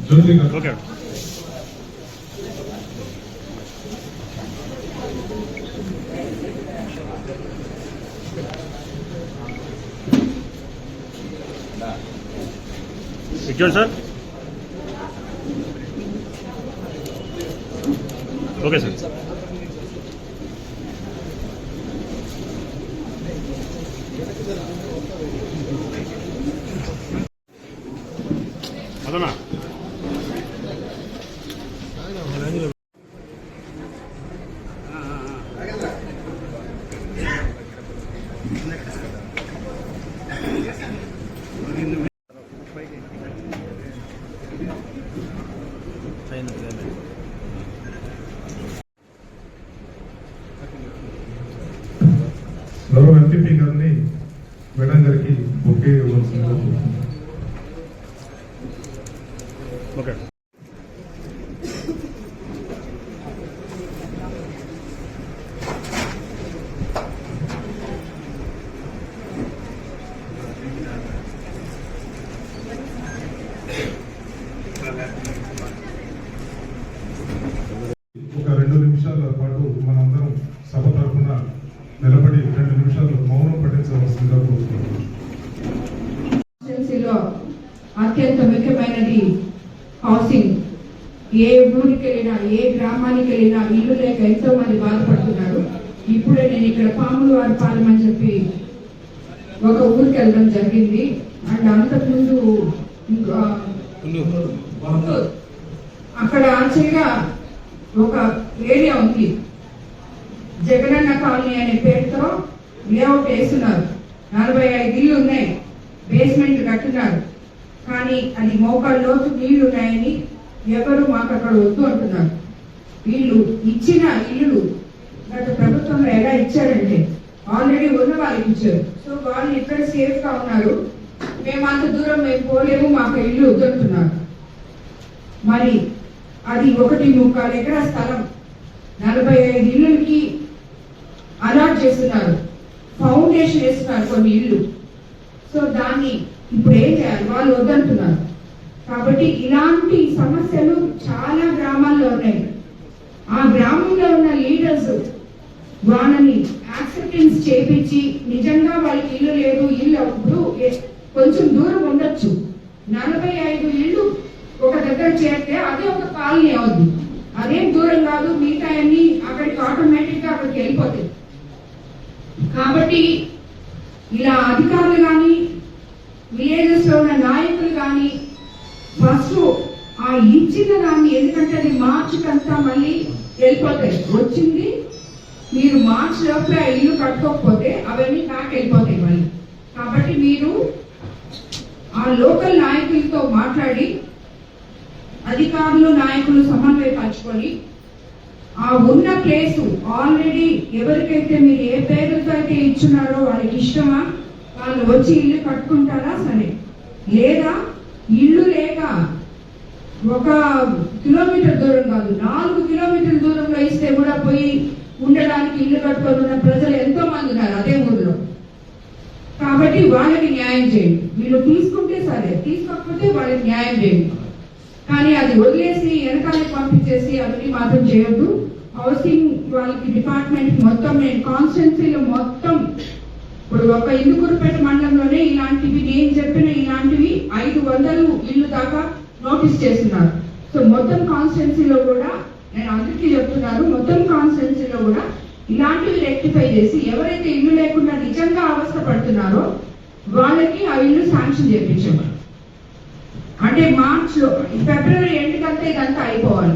Okay. ఇచ్చాను sir. Okay sir. అదనా గౌరవ MPP గారిని మేడం గారికి ఒకే ఇవ్వాల్సిందిగా ఓకే. ఒక 2 నిమిషాల పాటు మనందరం సభ తరఫున నిలబడి 2 నిమిషాలు మౌనం పఠించవలసిందిగా కోరుతున్నాను. అత్యంత ముఖ్యమైనది హౌసింగ్. ఏ ఊరికి వెళ్ళినా, ఏ గ్రామానికి వెళ్ళినా ఇల్లు లేక ఎంతో మంది బాధపడుతున్నారు. ఇప్పుడే నేను ఇక్కడ పాములు వారి పాలెం అని చెప్పి ఒక ఊరికి వెళ్ళడం జరిగింది. అండ్ అంతకుముందు అక్కడ యాక్చువల్గా ఒక ఏరియా ఉంది, జగనన్న కాలనీ అనే పేరుతో లేఅవుట్ వేస్తున్నారు. 45 ఇళ్ళు ఉన్నాయి, బేస్మెంట్ కట్టున్నారు. కానీ అది మోకాళ్ళ లోతు నీళ్లు ఉన్నాయని ఎవరు మాకు అక్కడ వద్దు అంటున్నారు. వీళ్ళు ఇచ్చిన ఇల్లు గత ప్రభుత్వంలో ఎలా ఇచ్చారంటే ఆల్రెడీ ఉన్న వాళ్ళకి ఇచ్చారు. సో వాళ్ళు ఇక్కడ సేఫ్ గా ఉన్నారు. మేము అంత దూరం మేము పోలేము, మాకు ఇల్లు వద్దంటున్నారు. మరి అది 1.25 ఎకరా స్థలం 45 ఇళ్ళకి అలాట్ చేస్తున్నారు. ఫౌండేషన్ వేస్తున్నారు కొన్ని ఇళ్ళు. సో దాన్ని ఇప్పుడు ఏం చేయాలి? వాళ్ళు వద్దంటున్నారు. కాబట్టి ఇలాంటి సమస్యలు చాలా గ్రామాల్లో ఉన్నాయి. ఆ గ్రామంలో ఉన్న లీడర్స్ వాళ్ళని యాక్సెప్టెన్స్ చేపించి నిజంగా వాళ్ళకి ఇల్లు లేదు, ఇల్లు అప్పుడు కొంచెం దూరం ఉండొచ్చు. 45 ఇళ్ళు ఒక దగ్గర చేరితే అదే ఒక కాలనీ అవుద్ది. అదేం దూరం కాదు, మిగతా అన్ని అక్కడికి ఆటోమేటిక్ గా అక్కడికి వెళ్ళిపోతాయి. కాబట్టి ఇలా అధికారులు కానీ విలేజెస్ లో ఉన్న నాయకులు కానీ ఫస్ట్ ఆ ఇచ్చిన దాన్ని, ఎందుకంటే అది మార్చికంతా మళ్ళీ వెళ్ళిపోతాయి. వచ్చింది మీరు మార్చి లోపల ఇల్లు కట్టుకోకపోతే అవన్నీ బ్యాక్ వెళ్ళిపోతాయి మళ్ళీ. కాబట్టి మీరు ఆ లోకల్ నాయకులతో మాట్లాడి అధికారులు నాయకులు సమన్వయపరచుకొని ఆ ఉన్న ప్లేసు ఆల్రెడీ ఎవరికైతే మీరు ఏ పేరుతో అయితే ఇచ్చున్నారో వాళ్ళకి ఇష్టమా, వాళ్ళు వచ్చి ఇల్లు కట్టుకుంటారా సరే, లేదా ఇల్లు లేక 1 కిలోమీటర్ దూరం కాదు 4 కిలోమీటర్ల దూరంలో ఇస్తే కూడా పోయి ఉండడానికి ఇల్లు కట్టుకొని ఉన్న ప్రజలు ఎంతో మంది ఉన్నారు అదే ఊళ్ళో. కాబట్టి వాళ్ళకి న్యాయం చేయండి. వీళ్ళు తీసుకుంటే సరే, తీసుకోకపోతే వాళ్ళకి న్యాయం చేయండి. కానీ అది వదిలేసి వెనకాలకి పంపించేసి అవన్నీ మాత్రం చేయొద్దు. హౌసింగ్ వాళ్ళకి డిపార్ట్మెంట్ మొత్తం నేను కాన్స్టిట్యున్సీలో మొత్తం ఇప్పుడు ఒక ఇందుకూరుపేట మండలంలోనే ఇలాంటివి నేను చెప్పిన ఇలాంటివి 500 ఇల్లు దాకా నోటీస్ చేస్తున్నారు. సో మొత్తం కాన్స్టిట్యున్సీలో కూడా నేను అందరికీ చెప్తున్నాను, మొత్తం కాన్స్టిట్యున్సీలో కూడా ఇలాంటివి రెక్టిఫై చేసి ఎవరైతే ఇల్లు లేకుండా నిజంగా అవస్థ పడుతున్నారో వాళ్ళకి ఆ ఇల్లు శాంక్షన్ చేయించాము. అంటే మార్చిలో, ఫిబ్రవరి ఎండ్ కంతా ఇదంతా అయిపోవాలి.